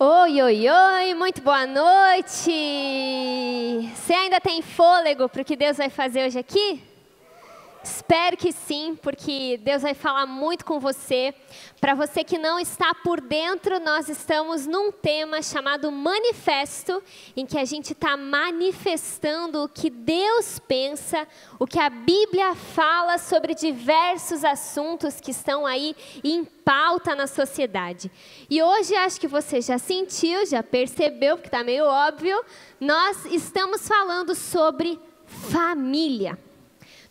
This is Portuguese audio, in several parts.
Oi, oi, oi, muito boa noite! Você ainda tem fôlego para o que Deus vai fazer hoje aqui? Espero que sim, porque Deus vai falar muito com você. Para você que não está por dentro, nós estamos num tema chamado Manifesto, em que a gente está manifestando o que Deus pensa, o que a Bíblia fala sobre diversos assuntos que estão aí em pauta na sociedade. E hoje, acho que você já sentiu, já percebeu, porque está meio óbvio, nós estamos falando sobre família.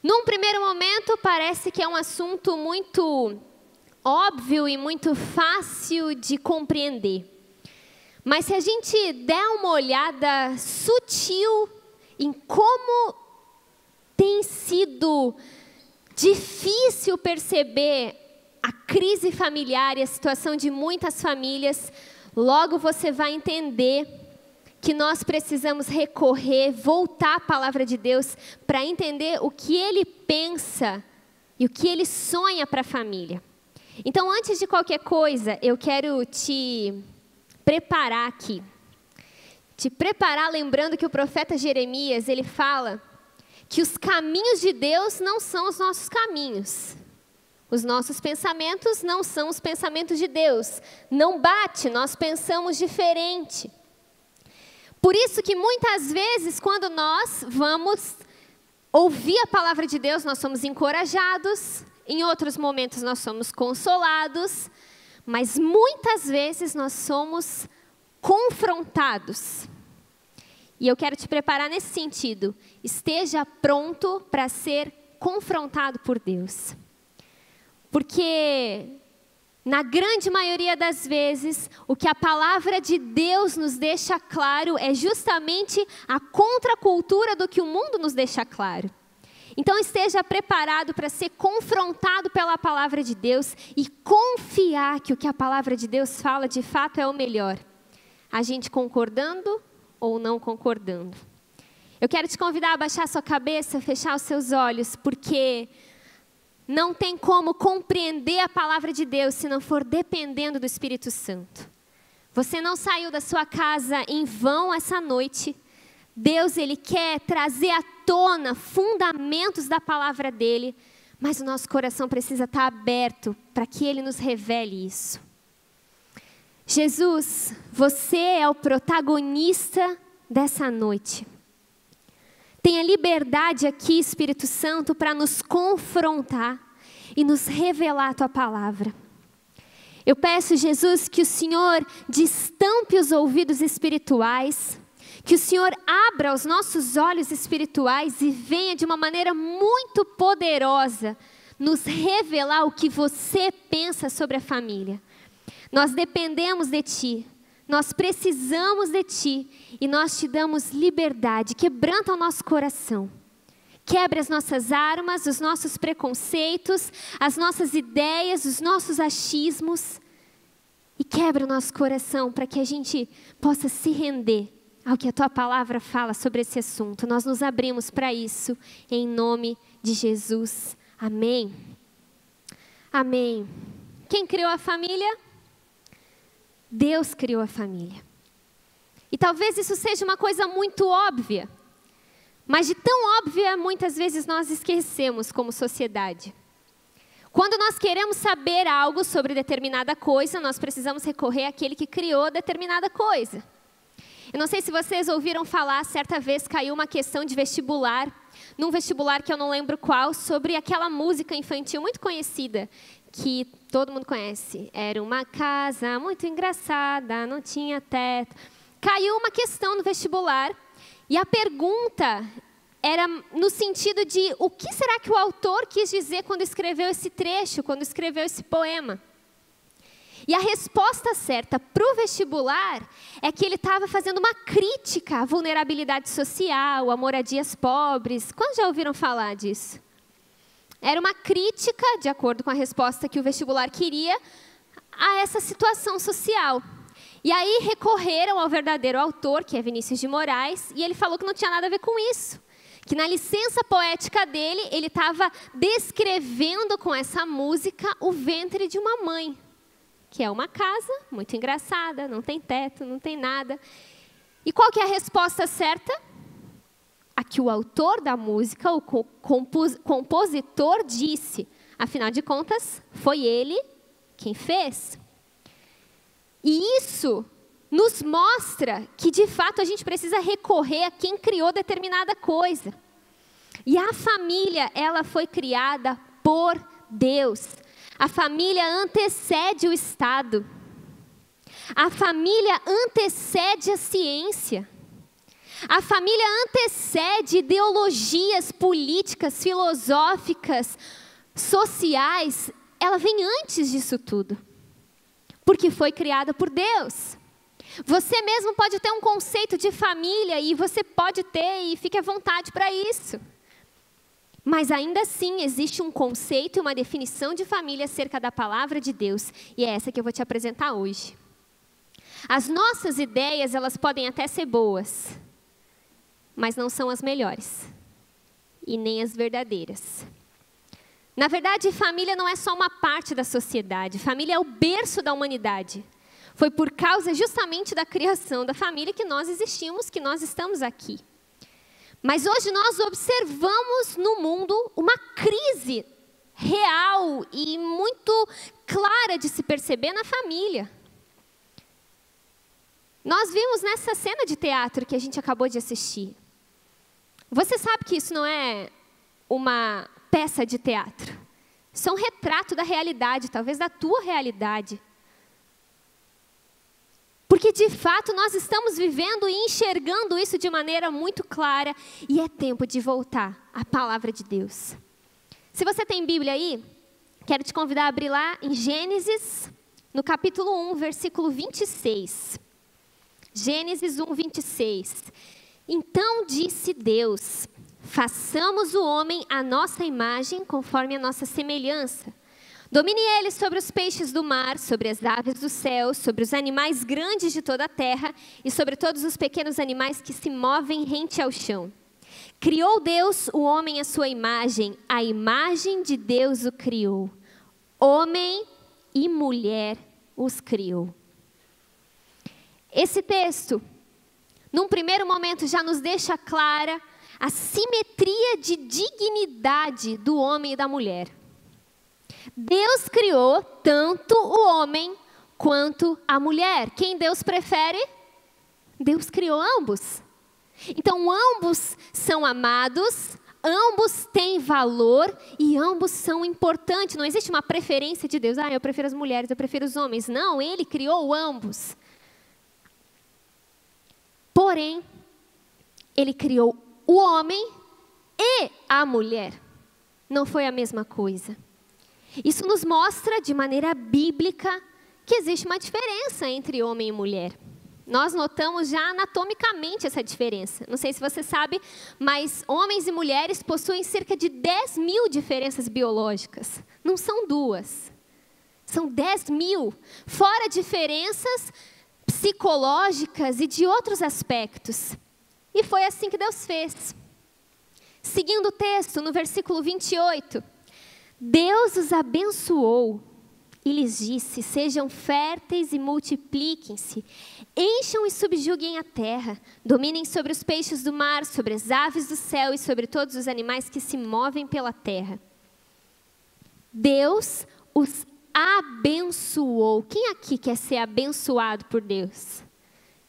Num primeiro momento, parece que é um assunto muito óbvio e muito fácil de compreender. Mas se a gente der uma olhada sutil em como tem sido difícil perceber a crise familiar e a situação de muitas famílias, logo você vai entender que nós precisamos recorrer, voltar à palavra de Deus para entender o que Ele pensa e o que Ele sonha para a família. Então, antes de qualquer coisa, eu quero te preparar aqui. Te preparar lembrando que o profeta Jeremias, ele fala que os caminhos de Deus não são os nossos caminhos. Os nossos pensamentos não são os pensamentos de Deus. Não bate, nós pensamos diferente. Por isso que muitas vezes, quando nós vamos ouvir a palavra de Deus, nós somos encorajados, em outros momentos nós somos consolados, mas muitas vezes nós somos confrontados. E eu quero te preparar nesse sentido. Esteja pronto para ser confrontado por Deus. Porque na grande maioria das vezes, o que a palavra de Deus nos deixa claro é justamente a contracultura do que o mundo nos deixa claro. Então esteja preparado para ser confrontado pela palavra de Deus e confiar que o que a palavra de Deus fala de fato é o melhor. A gente concordando ou não concordando. Eu quero te convidar a baixar sua cabeça, fechar os seus olhos, porque não tem como compreender a palavra de Deus se não for dependendo do Espírito Santo. Você não saiu da sua casa em vão essa noite. Deus, Ele quer trazer à tona fundamentos da palavra dEle, mas o nosso coração precisa estar aberto para que Ele nos revele isso. Jesus, você é o protagonista dessa noite. Tenha liberdade aqui, Espírito Santo, para nos confrontar e nos revelar a Tua palavra. Eu peço, Jesus, que o Senhor destampe os ouvidos espirituais, que o Senhor abra os nossos olhos espirituais e venha de uma maneira muito poderosa nos revelar o que você pensa sobre a família. Nós dependemos de Ti. Nós precisamos de Ti e nós Te damos liberdade. Quebranta o nosso coração. Quebre as nossas armas, os nossos preconceitos, as nossas ideias, os nossos achismos. E quebra o nosso coração para que a gente possa se render ao que a Tua palavra fala sobre esse assunto. Nós nos abrimos para isso, em nome de Jesus. Amém. Amém. Quem criou a família? Deus criou a família. E talvez isso seja uma coisa muito óbvia, mas de tão óbvia, muitas vezes nós esquecemos como sociedade. Quando nós queremos saber algo sobre determinada coisa, nós precisamos recorrer àquele que criou determinada coisa. Eu não sei se vocês ouviram falar, certa vez caiu uma questão de vestibular, num vestibular que eu não lembro qual, sobre aquela música infantil muito conhecida, que todo mundo conhece. Era uma casa muito engraçada, não tinha teto. Caiu uma questão no vestibular e a pergunta era no sentido de o que será que o autor quis dizer quando escreveu esse trecho, quando escreveu esse poema. E a resposta certa para o vestibular é que ele estava fazendo uma crítica à vulnerabilidade social, a moradias pobres. Quantos já ouviram falar disso? Era uma crítica, de acordo com a resposta que o vestibular queria, a essa situação social. E aí recorreram ao verdadeiro autor, que é Vinícius de Moraes, e ele falou que não tinha nada a ver com isso. Que na licença poética dele, ele estava descrevendo com essa música o ventre de uma mãe. que é uma casa muito engraçada, não tem teto, não tem nada. E qual que é a resposta certa? A que o autor da música, o compositor disse. Afinal de contas, foi ele quem fez. E isso nos mostra que, de fato, a gente precisa recorrer a quem criou determinada coisa. E a família, ela foi criada por Deus. A família antecede o Estado. A família antecede a ciência. A família antecede ideologias políticas, filosóficas, sociais. Ela vem antes disso tudo. Porque foi criada por Deus. Você mesmo pode ter um conceito de família e você pode ter e fique à vontade para isso. Mas ainda assim existe um conceito e uma definição de família acerca da palavra de Deus. E é essa que eu vou te apresentar hoje. As nossas ideias, elas podem até ser boas, mas não são as melhores. E nem as verdadeiras. Na verdade, família não é só uma parte da sociedade. Família é o berço da humanidade. Foi por causa justamente da criação da família que nós existimos, que nós estamos aqui. Mas hoje nós observamos no mundo uma crise real e muito clara de se perceber na família. Nós vimos nessa cena de teatro que a gente acabou de assistir. Você sabe que isso não é uma peça de teatro. Isso é um retrato da realidade, talvez da tua realidade. Porque, de fato, nós estamos vivendo e enxergando isso de maneira muito clara. E é tempo de voltar à palavra de Deus. Se você tem Bíblia aí, quero te convidar a abrir lá em Gênesis, no capítulo 1, versículo 26. Gênesis 1, 26. Então disse Deus: façamos o homem à nossa imagem, conforme a nossa semelhança. Domine ele sobre os peixes do mar, sobre as aves do céu, sobre os animais grandes de toda a terra e sobre todos os pequenos animais que se movem rente ao chão. Criou Deus o homem à sua imagem, a imagem de Deus o criou. Homem e mulher os criou. Esse texto, num primeiro momento, já nos deixa clara a simetria de dignidade do homem e da mulher. Deus criou tanto o homem quanto a mulher. Quem Deus prefere? Deus criou ambos. Então, ambos são amados, ambos têm valor e ambos são importantes. Não existe uma preferência de Deus. Eu prefiro as mulheres, eu prefiro os homens. Não, Ele criou ambos. Porém, Ele criou o homem e a mulher. Não foi a mesma coisa. Isso nos mostra, de maneira bíblica, que existe uma diferença entre homem e mulher. Nós notamos já anatomicamente essa diferença. Não sei se você sabe, mas homens e mulheres possuem cerca de 10.000 diferenças biológicas. Não são duas. São 10.000. Fora diferenças psicológicas e de outros aspectos. E foi assim que Deus fez. Seguindo o texto, no versículo 28... Deus os abençoou e lhes disse: sejam férteis e multipliquem-se, encham e subjuguem a terra, dominem sobre os peixes do mar, sobre as aves do céu e sobre todos os animais que se movem pela terra. Deus os abençoou. Quem aqui quer ser abençoado por Deus?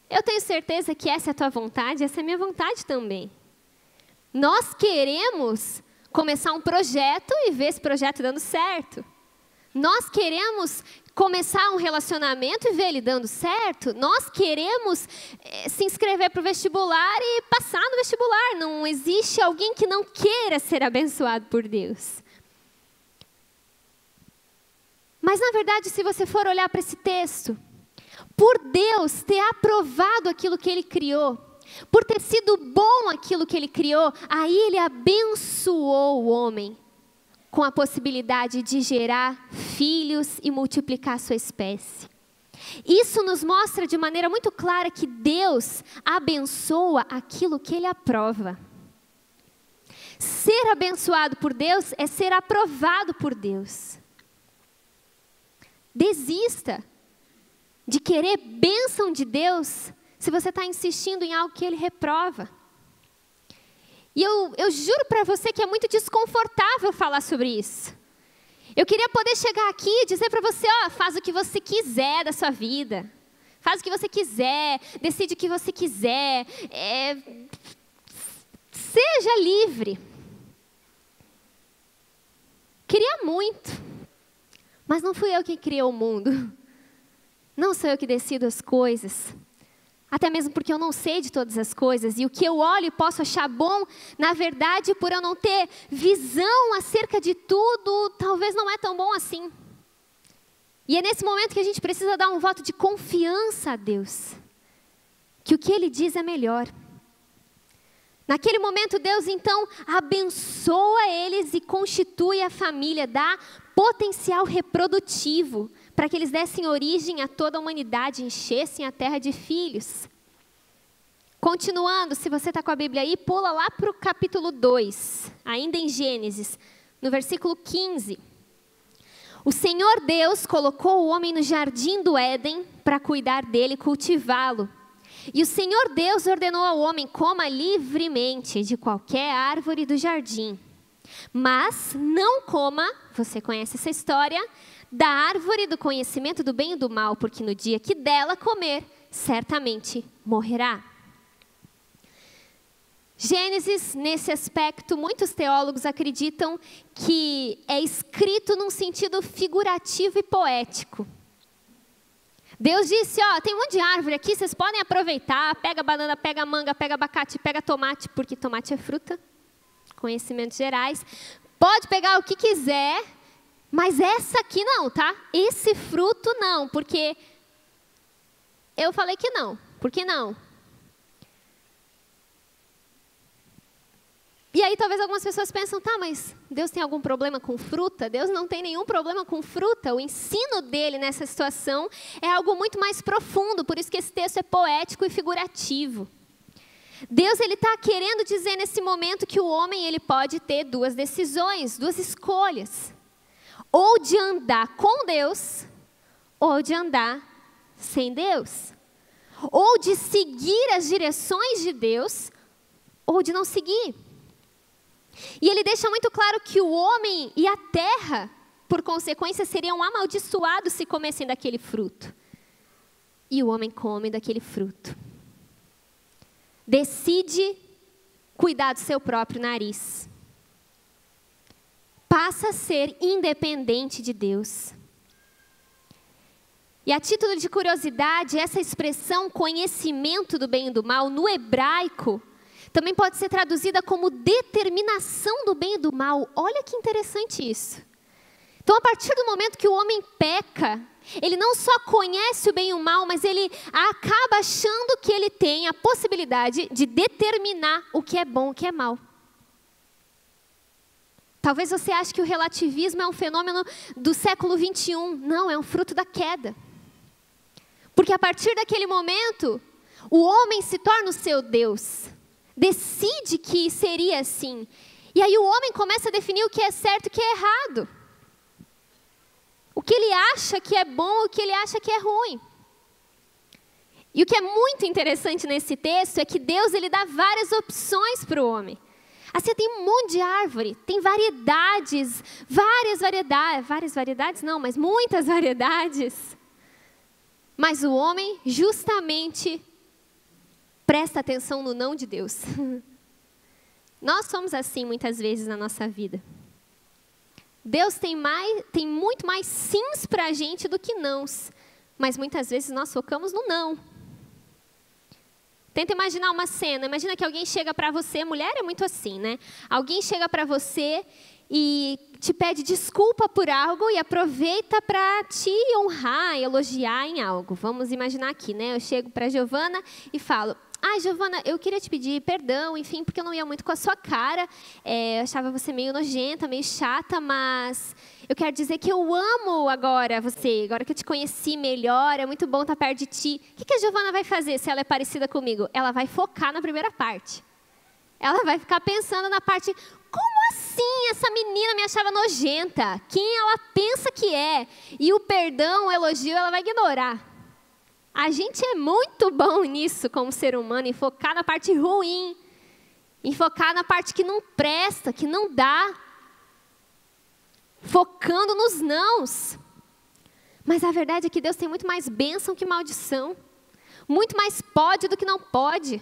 Eu tenho certeza que essa é a tua vontade, essa é a minha vontade também. Nós queremos começar um projeto e ver esse projeto dando certo. Nós queremos começar um relacionamento e ver ele dando certo. Nós queremos se inscrever para o vestibular e passar no vestibular. Não existe alguém que não queira ser abençoado por Deus. Mas, na verdade, se você for olhar para esse texto, por Deus ter aprovado aquilo que Ele criou, por ter sido bom aquilo que Ele criou, aí Ele abençoou o homem com a possibilidade de gerar filhos e multiplicar sua espécie. Isso nos mostra de maneira muito clara que Deus abençoa aquilo que Ele aprova. Ser abençoado por Deus é ser aprovado por Deus. Desista de querer bênção de Deus, se você está insistindo em algo que Ele reprova. E eu juro para você que é muito desconfortável falar sobre isso. Eu queria poder chegar aqui e dizer para você, faz o que você quiser da sua vida. Faz o que você quiser, decide o que você quiser. Seja livre. Queria muito, mas não fui eu que criei o mundo. Não sou eu que decido as coisas. Até mesmo porque eu não sei de todas as coisas. E o que eu olho e posso achar bom, na verdade, por eu não ter visão acerca de tudo, talvez não é tão bom assim. E é nesse momento que a gente precisa dar um voto de confiança a Deus. Que o que Ele diz é melhor. Naquele momento, Deus então abençoa eles e constitui a família, dá potencial reprodutivo, para que eles dessem origem a toda a humanidade, enchessem a terra de filhos. Continuando, se você está com a Bíblia aí, pula lá para o capítulo 2, ainda em Gênesis, no versículo 15. O Senhor Deus colocou o homem no jardim do Éden para cuidar dele e cultivá-lo. E o Senhor Deus ordenou ao homem: coma livremente de qualquer árvore do jardim, mas não coma, você conhece essa história, da árvore do conhecimento do bem e do mal, porque no dia que dela comer, certamente morrerá. Gênesis, nesse aspecto, muitos teólogos acreditam que é escrito num sentido figurativo e poético. Deus disse, tem um monte de árvore aqui, vocês podem aproveitar, pega banana, pega manga, pega abacate, pega tomate, porque tomate é fruta, conhecimentos gerais. Pode pegar o que quiser, mas essa aqui não, tá? Esse fruto não, porque eu falei que não. Por que não? E aí talvez algumas pessoas pensam, tá, mas Deus tem algum problema com fruta? Deus não tem nenhum problema com fruta. O ensino dele nessa situação é algo muito mais profundo, por isso que esse texto é poético e figurativo. Deus está querendo dizer nesse momento que o homem ele pode ter duas decisões, duas escolhas. Ou de andar com Deus, ou de andar sem Deus. Ou de seguir as direções de Deus, ou de não seguir. E ele deixa muito claro que o homem e a terra, por consequência, seriam amaldiçoados se comessem daquele fruto. E o homem come daquele fruto. Decide cuidar do seu próprio nariz. Passa a ser independente de Deus. E a título de curiosidade, essa expressão conhecimento do bem e do mal, no hebraico, também pode ser traduzida como determinação do bem e do mal. Olha que interessante isso. Então, a partir do momento que o homem peca, ele não só conhece o bem e o mal, mas ele acaba achando que ele tem a possibilidade de determinar o que é bom e o que é mal. Talvez você ache que o relativismo é um fenômeno do século 21. Não, é um fruto da queda. Porque a partir daquele momento, o homem se torna o seu Deus. Decide que seria assim. E aí o homem começa a definir o que é certo e o que é errado. O que ele acha que é bom, o que ele acha que é ruim. E o que é muito interessante nesse texto é que Deus ele dá várias opções para o homem. Assim, tem um monte de árvore, tem variedades, várias variedades não, mas muitas variedades. Mas o homem justamente presta atenção no não de Deus. Nós somos assim muitas vezes na nossa vida. Deus tem muito mais sims para a gente do que nãos. Mas muitas vezes nós focamos no não. Tenta imaginar uma cena. Imagina que alguém chega para você, mulher é muito assim, né? Alguém chega para você e te pede desculpa por algo e aproveita para te honrar, elogiar em algo. Vamos imaginar aqui, né? Eu chego para a Giovana e falo, Giovana, eu queria te pedir perdão, enfim, porque eu não ia muito com a sua cara. Eu achava você meio nojenta, meio chata, mas eu quero dizer que eu amo agora você. Agora que eu te conheci melhor, é muito bom estar perto de ti. O que a Giovana vai fazer se ela é parecida comigo? Ela vai focar na primeira parte. Ela vai ficar pensando na parte, como assim essa menina me achava nojenta? Quem ela pensa que é? E o perdão, o elogio, ela vai ignorar. A gente é muito bom nisso como ser humano, em focar na parte ruim, em focar na parte que não presta, que não dá, focando nos nãos. Mas a verdade é que Deus tem muito mais bênção que maldição, muito mais pode do que não pode.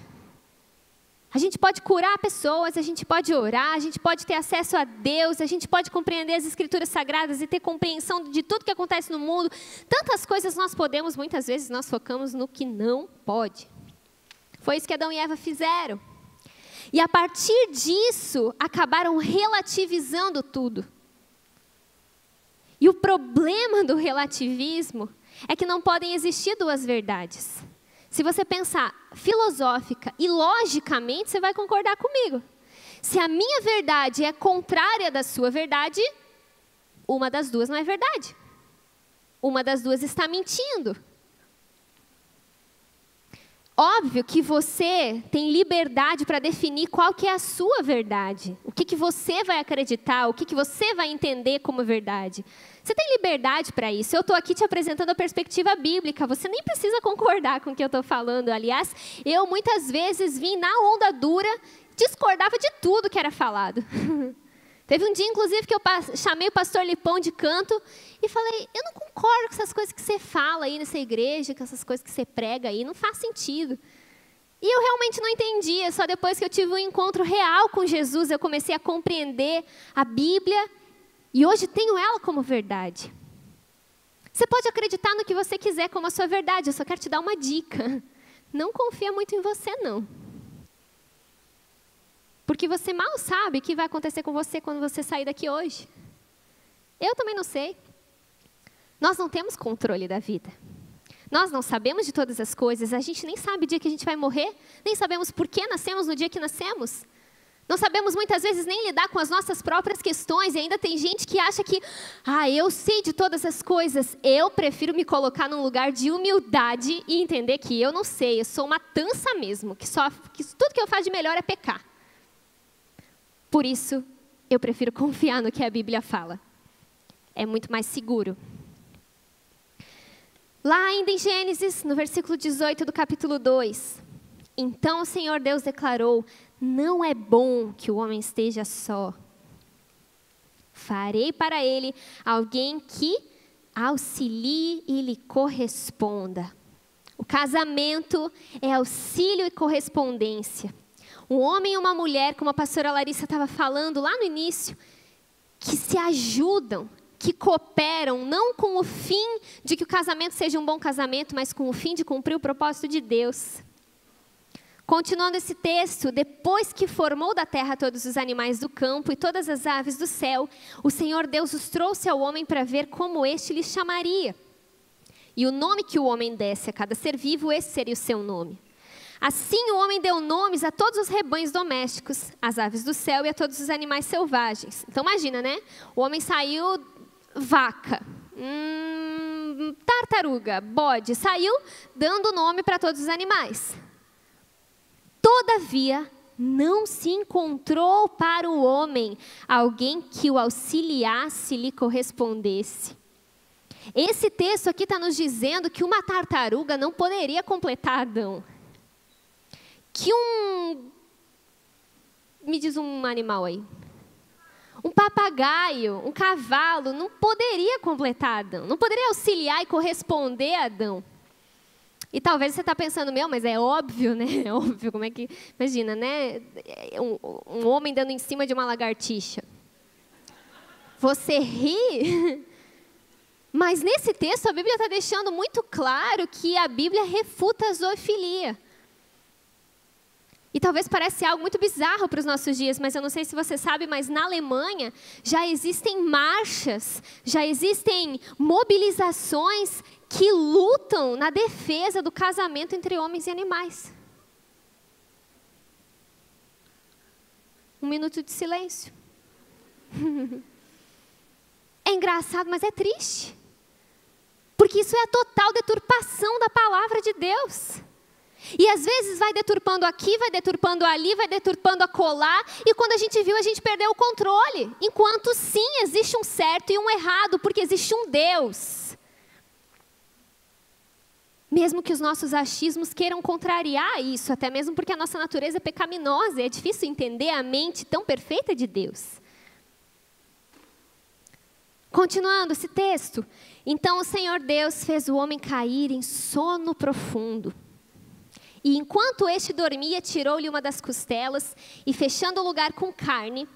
A gente pode curar pessoas, a gente pode orar, a gente pode ter acesso a Deus, a gente pode compreender as Escrituras Sagradas e ter compreensão de tudo que acontece no mundo. Tantas coisas nós podemos, muitas vezes nós focamos no que não pode. Foi isso que Adão e Eva fizeram. E a partir disso, acabaram relativizando tudo. E o problema do relativismo é que não podem existir duas verdades. Se você pensar filosófica e logicamente, você vai concordar comigo. Se a minha verdade é contrária da sua verdade, uma das duas não é verdade. Uma das duas está mentindo. Óbvio que você tem liberdade para definir qual que é a sua verdade. O que você vai acreditar, o que você vai entender como verdade. Você tem liberdade para isso. Eu estou aqui te apresentando a perspectiva bíblica. Você nem precisa concordar com o que eu estou falando. Aliás, eu muitas vezes vim na onda dura, discordava de tudo que era falado. Teve um dia, inclusive, que eu chamei o pastor Lipão de canto e falei, eu não concordo com essas coisas que você fala aí nessa igreja, com essas coisas que você prega aí, não faz sentido. E eu realmente não entendia, só depois que eu tive um encontro real com Jesus, eu comecei a compreender a Bíblia e hoje tenho ela como verdade. Você pode acreditar no que você quiser como a sua verdade, eu só quero te dar uma dica. Não confia muito em você, não. Porque você mal sabe o que vai acontecer com você quando você sair daqui hoje. Eu também não sei. Nós não temos controle da vida. Nós não sabemos de todas as coisas. A gente nem sabe o dia que a gente vai morrer. Nem sabemos por que nascemos no dia que nascemos. Não sabemos muitas vezes nem lidar com as nossas próprias questões. E ainda tem gente que acha que, eu sei de todas as coisas. Eu prefiro me colocar num lugar de humildade e entender que eu não sei. Eu sou uma tança mesmo. Que tudo que eu faço de melhor é pecar. Por isso, eu prefiro confiar no que a Bíblia fala. É muito mais seguro. Lá ainda em Gênesis, no versículo 18 do capítulo 2. Então o Senhor Deus declarou, não é bom que o homem esteja só. Farei para ele alguém que auxilie e lhe corresponda. O casamento é auxílio e correspondência. Um homem e uma mulher, como a pastora Larissa estava falando lá no início, que se ajudam, que cooperam, não com o fim de que o casamento seja um bom casamento, mas com o fim de cumprir o propósito de Deus. Continuando esse texto, depois que formou da terra todos os animais do campo e todas as aves do céu, o Senhor Deus os trouxe ao homem para ver como este lhe chamaria. E o nome que o homem desse a cada ser vivo, esse seria o seu nome. Assim o homem deu nomes a todos os rebanhos domésticos, às aves do céu e a todos os animais selvagens. Então imagina, né? O homem saiu vaca, tartaruga, bode, saiu dando nome para todos os animais. Todavia, não se encontrou para o homem alguém que o auxiliasse e lhe correspondesse. Esse texto aqui está nos dizendo que uma tartaruga não poderia completar Adão. Que me diz um animal aí. Um papagaio, um cavalo, não poderia completar Adão. Não poderia auxiliar e corresponder a Adão. E talvez você está pensando, mas é óbvio, né? É óbvio, como é que... Imagina, né? Um homem dando em cima de uma lagartixa. Você ri... Mas nesse texto a Bíblia está deixando muito claro que a Bíblia refuta a zoofilia. E talvez pareça algo muito bizarro para os nossos dias, mas eu não sei se você sabe, mas na Alemanha já existem marchas, já existem mobilizações que lutam na defesa do casamento entre homens e animais. Um minuto de silêncio. É engraçado, mas é triste. Porque isso é a total deturpação da palavra de Deus. E às vezes vai deturpando aqui, vai deturpando ali, vai deturpando acolá. E quando a gente viu, a gente perdeu o controle. Enquanto sim, existe um certo e um errado, porque existe um Deus. Mesmo que os nossos achismos queiram contrariar isso, até mesmo porque a nossa natureza é pecaminosa, e é difícil entender a mente tão perfeita de Deus. Continuando esse texto. Então o Senhor Deus fez o homem cair em sono profundo. E enquanto este dormia, tirou-lhe uma das costelas e fechando o lugar com carne,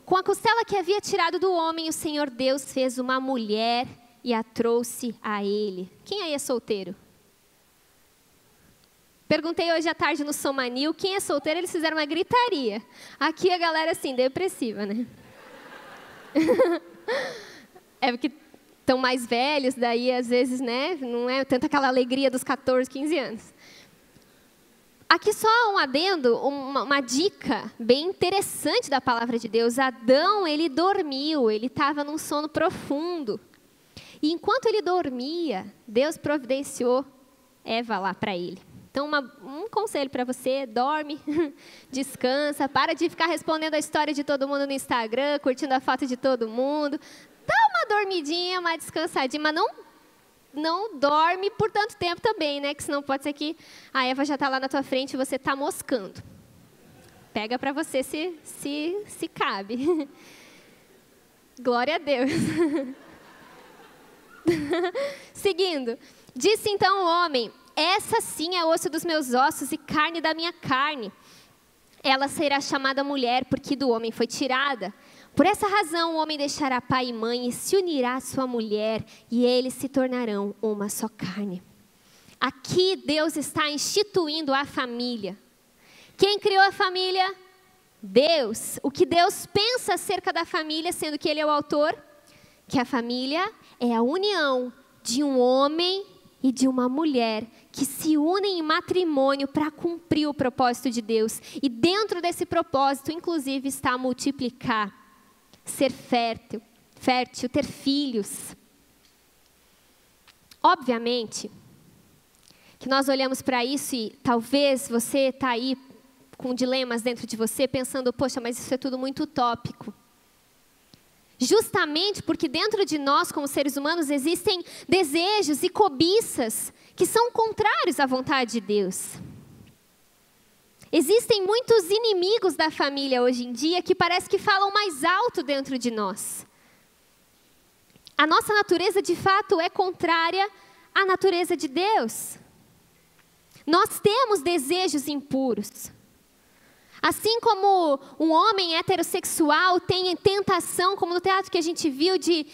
com a costela que havia tirado do homem, o Senhor Deus fez uma mulher e a trouxe a ele. Quem aí é solteiro? Perguntei hoje à tarde no Somanil, quem é solteiro, eles fizeram uma gritaria. Aqui a galera assim, depressiva, né? É porque estão mais velhos, daí às vezes, né, não é tanta aquela alegria dos 14, 15 anos. Aqui só um adendo, uma dica bem interessante da palavra de Deus. Adão, ele dormiu, ele estava num sono profundo. E enquanto ele dormia, Deus providenciou Eva lá para ele. Então, um conselho para você, dorme, descansa, para de ficar respondendo a história de todo mundo no Instagram, curtindo a foto de todo mundo. Dá uma dormidinha, uma descansadinha, mas não dorme por tanto tempo também, né? Que senão pode ser que a Eva já está lá na tua frente e você está moscando. Pega para você se cabe. Glória a Deus. Seguindo. Disse então o homem: essa sim é osso dos meus ossos e carne da minha carne. Ela será chamada mulher, porque do homem foi tirada. Por essa razão o homem deixará pai e mãe e se unirá à sua mulher, e eles se tornarão uma só carne. Aqui Deus está instituindo a família. Quem criou a família? Deus. O que Deus pensa acerca da família, sendo que Ele é o autor? Que a família é a união de um homem e de uma mulher que se unem em matrimônio para cumprir o propósito de Deus. E dentro desse propósito, inclusive, está multiplicar, ser fértil, ter filhos. Obviamente, que nós olhamos para isso e talvez você está aí com dilemas dentro de você, pensando, poxa, mas isso é tudo muito utópico. Justamente porque dentro de nós, como seres humanos, existem desejos e cobiças que são contrários à vontade de Deus. Existem muitos inimigos da família hoje em dia que parece que falam mais alto dentro de nós. A nossa natureza, de fato, é contrária à natureza de Deus. Nós temos desejos impuros. Assim como um homem heterossexual tem tentação, como no teatro que a gente viu, de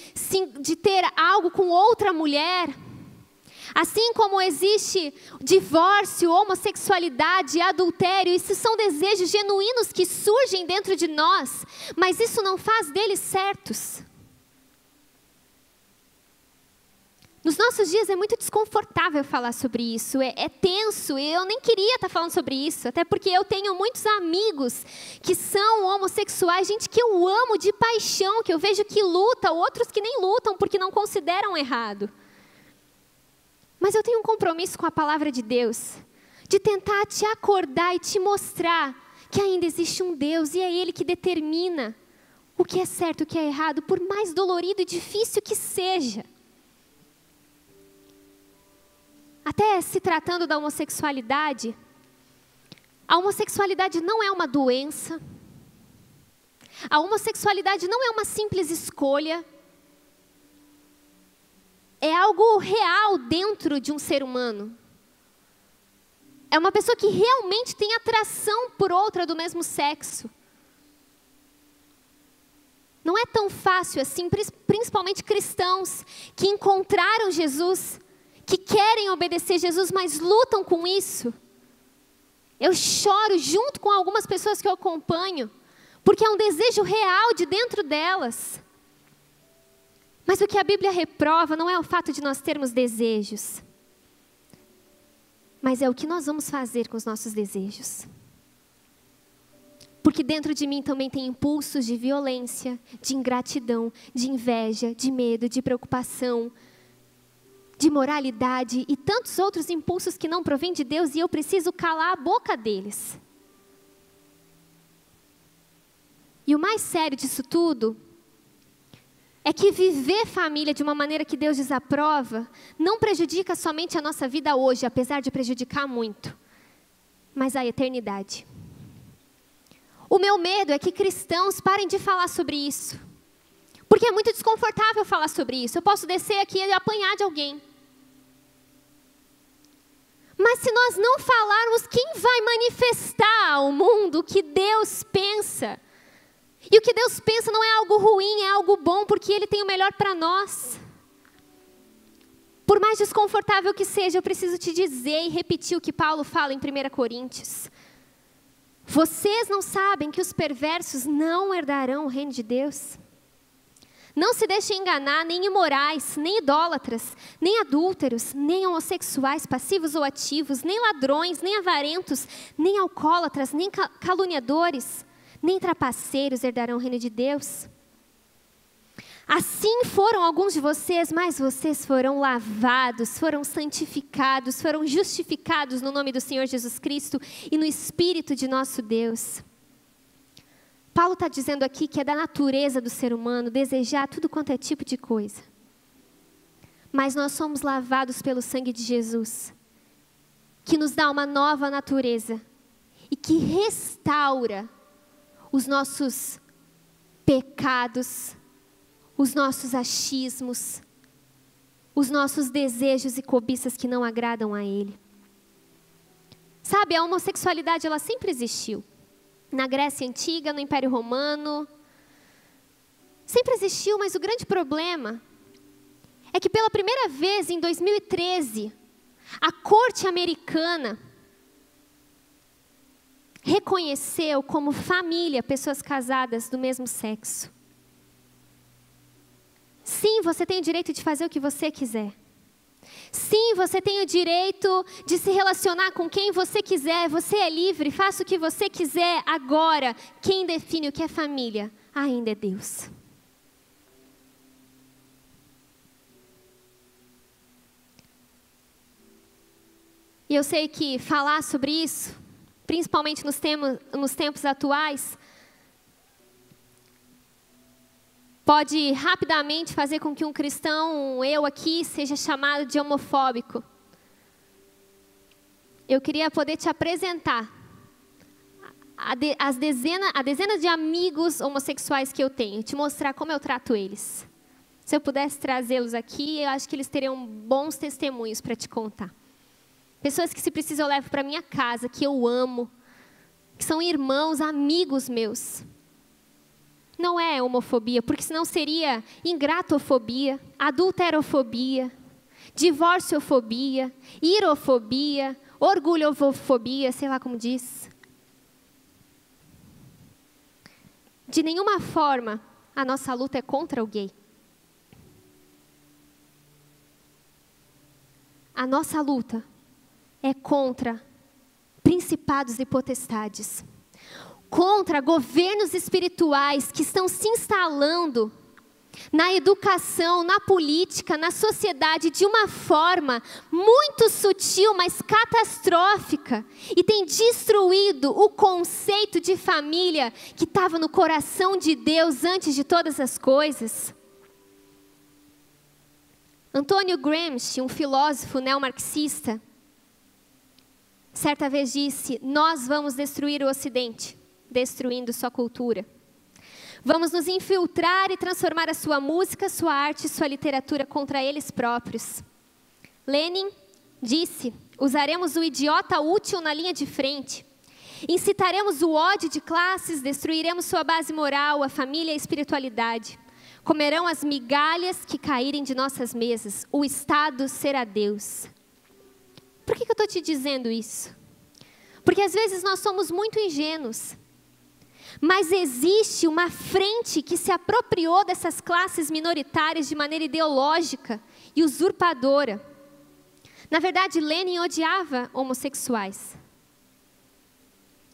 ter algo com outra mulher. Assim como existe divórcio, homossexualidade, adultério, isso são desejos genuínos que surgem dentro de nós, mas isso não faz deles certos. Nos nossos dias é muito desconfortável falar sobre isso, é tenso, e eu nem queria estar falando sobre isso, até porque eu tenho muitos amigos que são homossexuais, gente que eu amo de paixão, que eu vejo que luta, outros que nem lutam porque não consideram errado. Mas eu tenho um compromisso com a palavra de Deus, de tentar te acordar e te mostrar que ainda existe um Deus, e é Ele que determina o que é certo e o que é errado, por mais dolorido e difícil que seja. Até se tratando da homossexualidade, a homossexualidade não é uma doença, a homossexualidade não é uma simples escolha, é algo real dentro de um ser humano. É uma pessoa que realmente tem atração por outra do mesmo sexo. Não é tão fácil assim, principalmente cristãos que encontraram Jesus, que querem obedecer Jesus, mas lutam com isso. Eu choro junto com algumas pessoas que eu acompanho, porque é um desejo real de dentro delas. Mas o que a Bíblia reprova não é o fato de nós termos desejos, mas é o que nós vamos fazer com os nossos desejos. Porque dentro de mim também tem impulsos de violência, de ingratidão, de inveja, de medo, de preocupação, de moralidade e tantos outros impulsos que não provêm de Deus, e eu preciso calar a boca deles. E o mais sério disso tudo é que viver família de uma maneira que Deus desaprova não prejudica somente a nossa vida hoje, apesar de prejudicar muito, mas a eternidade. O meu medo é que cristãos parem de falar sobre isso, porque é muito desconfortável falar sobre isso. Eu posso descer aqui e apanhar de alguém. Mas se nós não falarmos, quem vai manifestar ao mundo o que Deus pensa? E o que Deus pensa não é algo ruim, é algo bom, porque Ele tem o melhor para nós. Por mais desconfortável que seja, eu preciso te dizer e repetir o que Paulo fala em 1 Coríntios. Vocês não sabem que os perversos não herdarão o reino de Deus? Não se deixem enganar, nem imorais, nem idólatras, nem adúlteros, nem homossexuais, passivos ou ativos, nem ladrões, nem avarentos, nem alcoólatras, nem caluniadores, nem trapaceiros herdarão o reino de Deus. Assim foram alguns de vocês, mas vocês foram lavados, foram santificados, foram justificados no nome do Senhor Jesus Cristo e no Espírito de nosso Deus. Paulo está dizendo aqui que é da natureza do ser humano desejar tudo quanto é tipo de coisa. Mas nós somos lavados pelo sangue de Jesus, que nos dá uma nova natureza e que restaura os nossos pecados, os nossos achismos, os nossos desejos e cobiças que não agradam a Ele. Sabe, a homossexualidade ela sempre existiu. Na Grécia Antiga, no Império Romano, sempre existiu, mas o grande problema é que pela primeira vez em 2013, a corte americana reconheceu como família pessoas casadas do mesmo sexo. Sim, você tem o direito de fazer o que você quiser. Sim, você tem o direito de se relacionar com quem você quiser. Você é livre, faça o que você quiser. Agora, quem define o que é família ainda é Deus. E eu sei que falar sobre isso, principalmente nos tempos atuais, pode rapidamente fazer com que um cristão, eu aqui, seja chamado de homofóbico. Eu queria poder te apresentar a dezena de amigos homossexuais que eu tenho, te mostrar como eu trato eles. Se eu pudesse trazê-los aqui, eu acho que eles teriam bons testemunhos para te contar. Pessoas que, se preciso, eu levo para minha casa, que eu amo, que são irmãos, amigos meus. Não é homofobia, porque senão seria ingratofobia, adulterofobia, divorciofobia, irofobia, orgulhofobia, sei lá como diz. De nenhuma forma a nossa luta é contra o gay. A nossa luta é contra principados e potestades, contra governos espirituais que estão se instalando na educação, na política, na sociedade de uma forma muito sutil, mas catastrófica, e tem destruído o conceito de família que estava no coração de Deus antes de todas as coisas. Antônio Gramsci, um filósofo neomarxista, certa vez disse: nós vamos destruir o Ocidente, destruindo sua cultura. Vamos nos infiltrar e transformar a sua música, sua arte e sua literatura contra eles próprios. Lenin disse: usaremos o idiota útil na linha de frente. Incitaremos o ódio de classes, destruiremos sua base moral, a família e a espiritualidade. Comerão as migalhas que caírem de nossas mesas. O Estado será Deus. Por que eu estou te dizendo isso? Porque às vezes nós somos muito ingênuos. Mas existe uma frente que se apropriou dessas classes minoritárias de maneira ideológica e usurpadora. Na verdade, Lenin odiava homossexuais.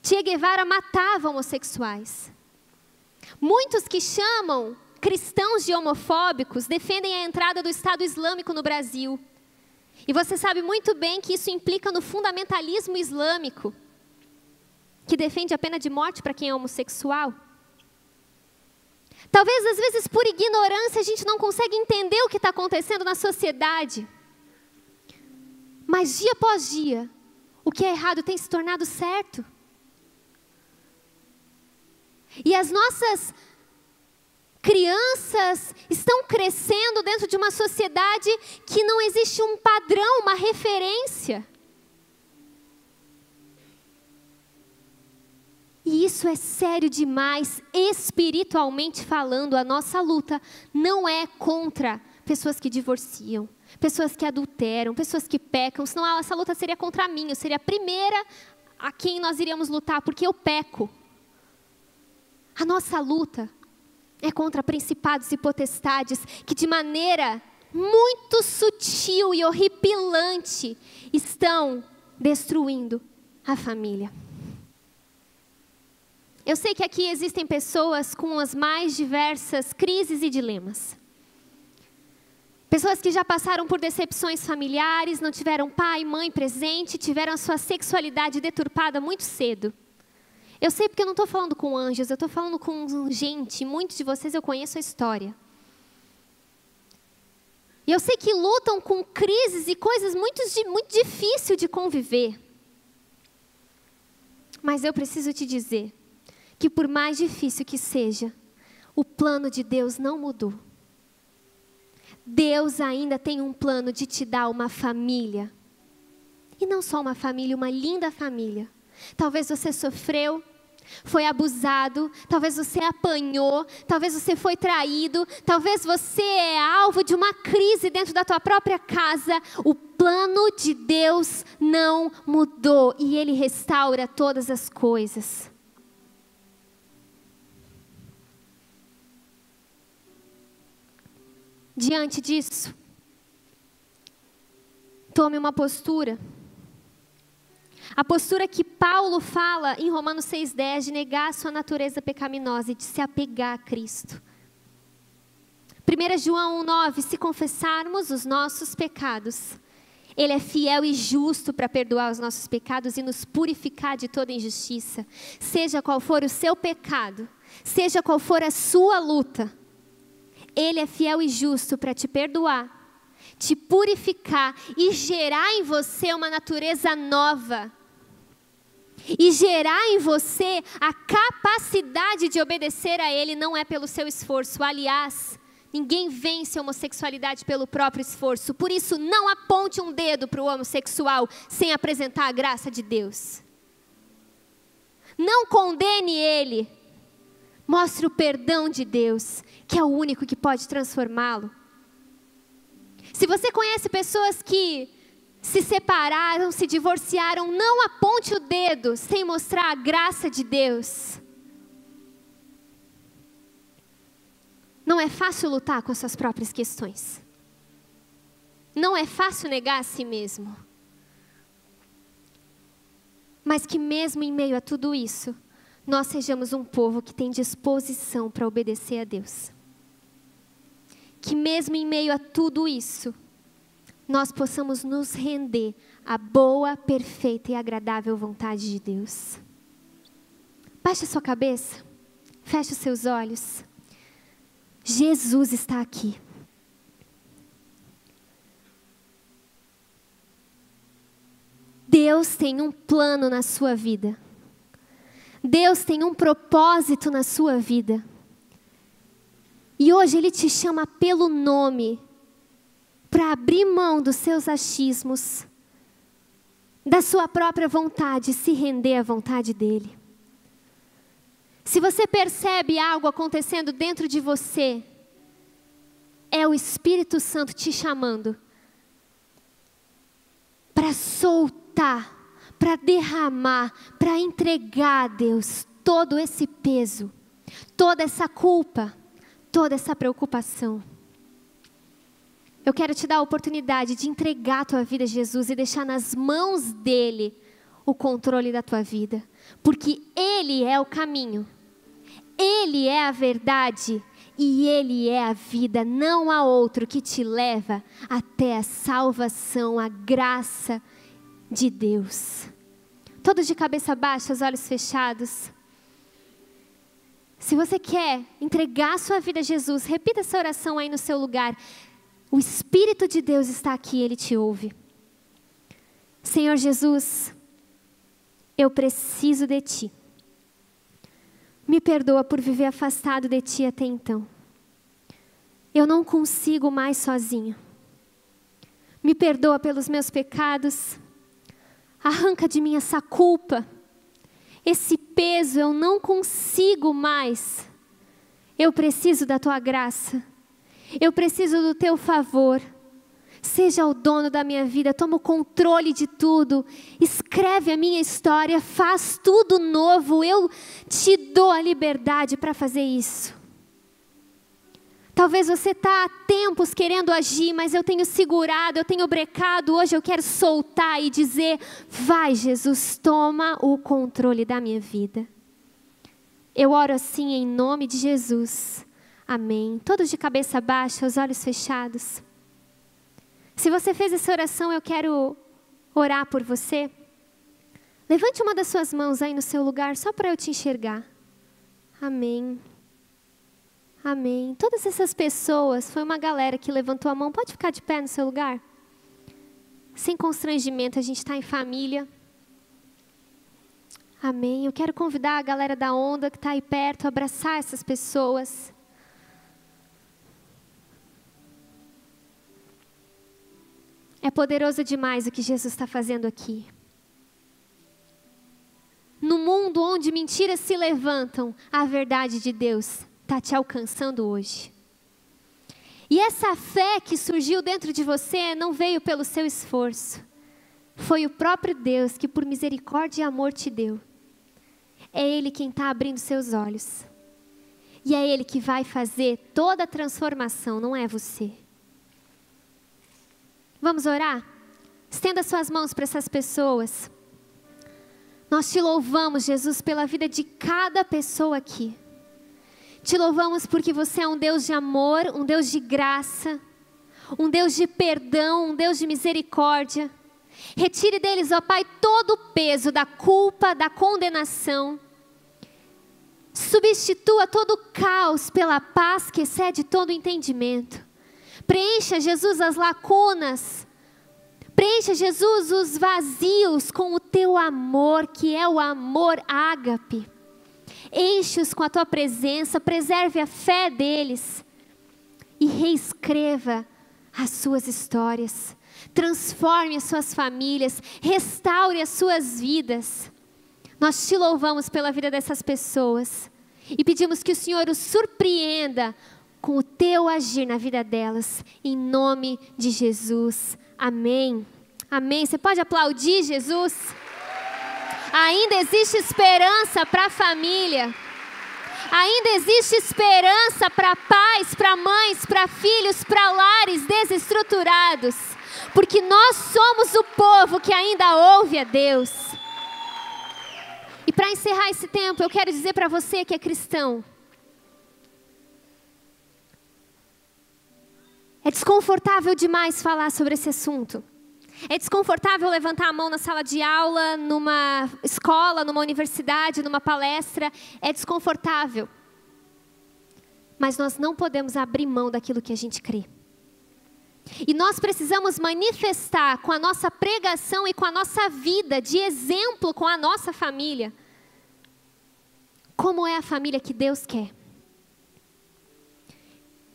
Che Guevara matava homossexuais. Muitos que chamam cristãos de homofóbicos defendem a entrada do Estado Islâmico no Brasil. E você sabe muito bem que isso implica no fundamentalismo islâmico, que defende a pena de morte para quem é homossexual. Talvez às vezes por ignorância a gente não consegue entender o que está acontecendo na sociedade. Mas dia após dia, o que é errado tem se tornado certo. E as nossas crianças estão crescendo dentro de uma sociedade que não existe um padrão, uma referência. E isso é sério demais, espiritualmente falando. A nossa luta não é contra pessoas que divorciam, pessoas que adulteram, pessoas que pecam. Senão essa luta seria contra mim, eu seria a primeira a quem nós iríamos lutar, porque eu peco. A nossa luta é contra principados e potestades que de maneira muito sutil e horripilante estão destruindo a família. Eu sei que aqui existem pessoas com as mais diversas crises e dilemas. Pessoas que já passaram por decepções familiares, não tiveram pai e mãe presente, tiveram a sua sexualidade deturpada muito cedo. Eu sei porque eu não estou falando com anjos, eu estou falando com gente, muitos de vocês eu conheço a história. E eu sei que lutam com crises e coisas muito difíceis de conviver. Mas eu preciso te dizer que por mais difícil que seja, o plano de Deus não mudou. Deus ainda tem um plano de te dar uma família. E não só uma família, uma linda família. Talvez você sofreu, foi abusado, talvez você apanhou, talvez você foi traído, talvez você é alvo de uma crise dentro da tua própria casa. O plano de Deus não mudou e Ele restaura todas as coisas. Diante disso, tome uma postura. A postura que Paulo fala em Romanos 6,10 de negar a sua natureza pecaminosa e de se apegar a Cristo. 1 João 1,9, se confessarmos os nossos pecados, Ele é fiel e justo para perdoar os nossos pecados e nos purificar de toda injustiça. Seja qual for o seu pecado, seja qual for a sua luta, Ele é fiel e justo para te perdoar, te purificar e gerar em você uma natureza nova. E gerar em você a capacidade de obedecer a Ele não é pelo seu esforço. Aliás, ninguém vence a homossexualidade pelo próprio esforço. Por isso, não aponte um dedo para o homossexual sem apresentar a graça de Deus. Não condene ele. Mostre o perdão de Deus, que é o único que pode transformá-lo. Se você conhece pessoas que se separaram, se divorciaram, não aponte o dedo sem mostrar a graça de Deus. Não é fácil lutar com as suas próprias questões. Não é fácil negar a si mesmo. Mas que mesmo em meio a tudo isso, nós sejamos um povo que tem disposição para obedecer a Deus. Que mesmo em meio a tudo isso, nós possamos nos render à boa, perfeita e agradável vontade de Deus. Baixe a sua cabeça, feche os seus olhos. Jesus está aqui. Deus tem um plano na sua vida. Deus tem um propósito na sua vida. E hoje Ele te chama pelo nome, para abrir mão dos seus achismos, da sua própria vontade, se render à vontade dEle. Se você percebe algo acontecendo dentro de você, é o Espírito Santo te chamando para soltar, para derramar, para entregar a Deus todo esse peso, toda essa culpa, toda essa preocupação. Eu quero te dar a oportunidade de entregar a tua vida a Jesus e deixar nas mãos dEle o controle da tua vida. Porque Ele é o caminho, Ele é a verdade e Ele é a vida. Não há outro que te leva até a salvação, a graça de Deus. Todos de cabeça baixa, os olhos fechados. Se você quer entregar sua vida a Jesus, repita essa oração aí no seu lugar. O Espírito de Deus está aqui, Ele te ouve. Senhor Jesus, eu preciso de Ti. Me perdoa por viver afastado de Ti até então. Eu não consigo mais sozinho. Me perdoa pelos meus pecados. Arranca de mim essa culpa. Esse peso eu não consigo mais. Eu preciso da Tua graça. Eu preciso do Teu favor. Seja o dono da minha vida, toma o controle de tudo. Escreve a minha história, faz tudo novo. Eu te dou a liberdade para fazer isso. Talvez você está há tempos querendo agir, mas eu tenho segurado, eu tenho brecado. Hoje eu quero soltar e dizer, vai Jesus, toma o controle da minha vida. Eu oro assim em nome de Jesus. Amém. Todos de cabeça baixa, os olhos fechados. Se você fez essa oração, eu quero orar por você. Levante uma das suas mãos aí no seu lugar, só para eu te enxergar. Amém. Amém. Todas essas pessoas, foi uma galera que levantou a mão. Pode ficar de pé no seu lugar? Sem constrangimento, a gente está em família. Amém. Eu quero convidar a galera da onda que está aí perto a abraçar essas pessoas. É poderoso demais o que Jesus está fazendo aqui. No mundo onde mentiras se levantam, a verdade de Deus está te alcançando hoje. E essa fé que surgiu dentro de você não veio pelo seu esforço. Foi o próprio Deus que por misericórdia e amor te deu. É Ele quem está abrindo seus olhos. E é Ele que vai fazer toda a transformação, não é você. Vamos orar? Estenda suas mãos para essas pessoas. Nós te louvamos, Jesus, pela vida de cada pessoa aqui. Te louvamos porque você é um Deus de amor, um Deus de graça, um Deus de perdão, um Deus de misericórdia. Retire deles, ó Pai, todo o peso da culpa, da condenação. Substitua todo o caos pela paz que excede todo o entendimento. Preencha, Jesus, as lacunas. Preencha, Jesus, os vazios com o Teu amor, que é o amor ágape. Enche-os com a Tua presença, preserve a fé deles e reescreva as suas histórias. Transforme as suas famílias, restaure as suas vidas. Nós te louvamos pela vida dessas pessoas e pedimos que o Senhor os surpreenda com o Teu agir na vida delas, em nome de Jesus. Amém. Amém. Você pode aplaudir Jesus? Ainda existe esperança para a família. Ainda existe esperança para pais, para mães, para filhos, para lares desestruturados. Porque nós somos o povo que ainda ouve a Deus. E para encerrar esse tempo, eu quero dizer para você que é cristão. É desconfortável demais falar sobre esse assunto. É desconfortável levantar a mão na sala de aula, numa escola, numa universidade, numa palestra. É desconfortável. Mas nós não podemos abrir mão daquilo que a gente crê. E nós precisamos manifestar com a nossa pregação e com a nossa vida, de exemplo com a nossa família, como é a família que Deus quer.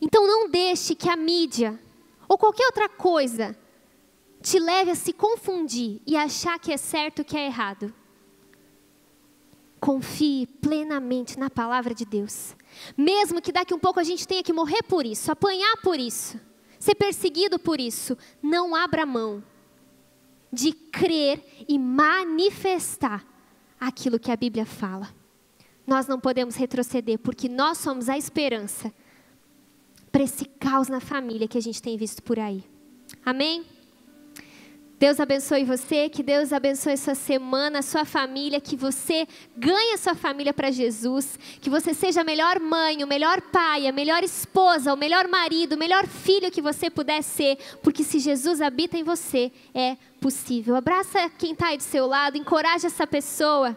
Então não deixe que a mídia ou qualquer outra coisa te leve a se confundir e achar que é certo e que é errado. Confie plenamente na palavra de Deus. Mesmo que daqui um pouco a gente tenha que morrer por isso, apanhar por isso, ser perseguido por isso, não abra mão de crer e manifestar aquilo que a Bíblia fala. Nós não podemos retroceder, porque nós somos a esperança para esse caos na família que a gente tem visto por aí. Amém? Deus abençoe você, que Deus abençoe sua semana, sua família, que você ganhe a sua família para Jesus, que você seja a melhor mãe, o melhor pai, a melhor esposa, o melhor marido, o melhor filho que você puder ser, porque se Jesus habita em você, é possível. Abraça quem está aí do seu lado, encoraje essa pessoa.